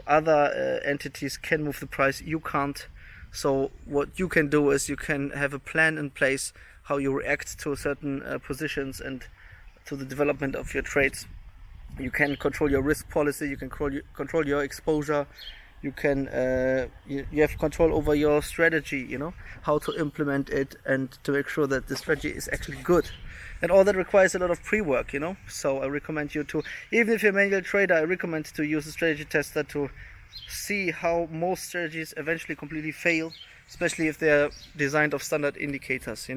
other entities can move the price, you can't. So what you can do is you can have a plan in place how you react to certain positions and to the development of your trades. You can control your risk policy, you can control your exposure, you can you have control over your strategy, how to implement it and to make sure that the strategy is actually good. And all that requires a lot of pre-work, so I recommend you to, even if you're a manual trader, I recommend to use a strategy tester to see how most strategies eventually completely fail, especially if they're designed of standard indicators.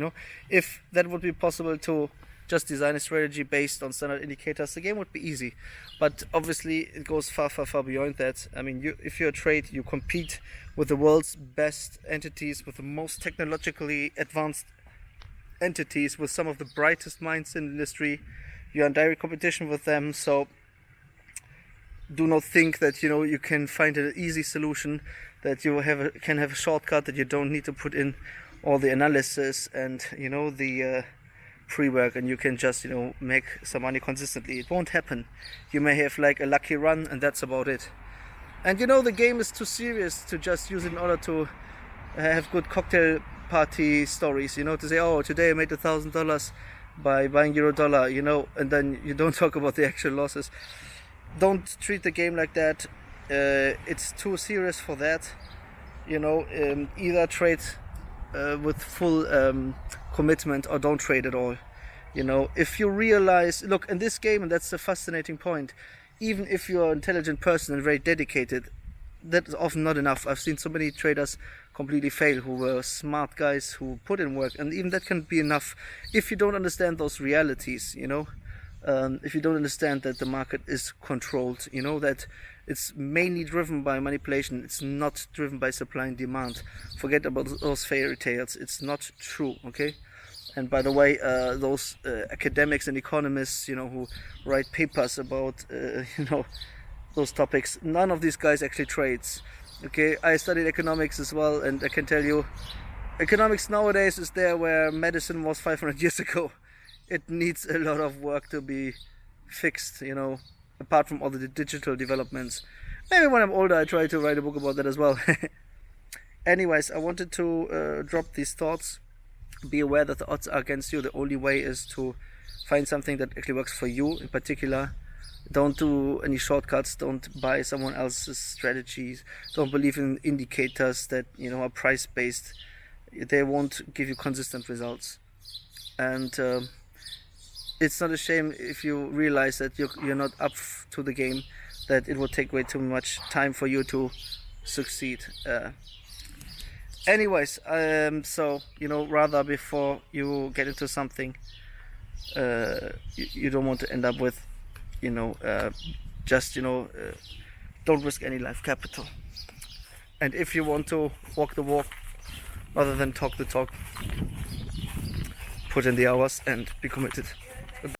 If that would be possible to just design a strategy based on standard indicators, the game would be easy. But obviously it goes far beyond that. I mean, if you're a trade, you compete with the world's best entities, with the most technologically advanced entities, with some of the brightest minds in the industry. You're in direct competition with them, so do not think that you can find an easy solution, that you can have a shortcut, that you don't need to put in all the analysis and the pre-work, and you can just make some money consistently. It won't happen. You may have like a lucky run, and that's about it. And the game is too serious to just use it in order to have good cocktail party stories, to say, oh, today I made $1,000 by buying euro dollar, and then you don't talk about the actual losses. Don't treat the game like that. It's too serious for that. Either trade with full commitment or don't trade at all. If you realize, look, in this game, and that's the fascinating point, even if you're an intelligent person and very dedicated, that's often not enough. I've seen so many traders completely fail who were smart guys who put in work, and even that can be enough if you don't understand those realities. If you don't understand that the market is controlled, that it's mainly driven by manipulation, it's not driven by supply and demand. Forget about those fairy tales, it's not true, okay? And by the way, those academics and economists, who write papers about, those topics, none of these guys actually trades, okay? I studied economics as well, and I can tell you, economics nowadays is there where medicine was 500 years ago. It needs a lot of work to be fixed, apart from all the digital developments. Maybe when I'm older I try to write a book about that as well. Anyways, I wanted to drop these thoughts. Be aware that the odds are against you. The only way is to find something that actually works for you in particular. Don't do any shortcuts, don't buy someone else's strategies, don't believe in indicators that are price based. They won't give you consistent results. And it's not a shame if you realize that you're not up to the game, that it will take way too much time for you to succeed. Anyways, so rather before you get into something, you don't want to end up with don't risk any life capital. And if you want to walk the walk rather than talk the talk, put in the hours and be committed.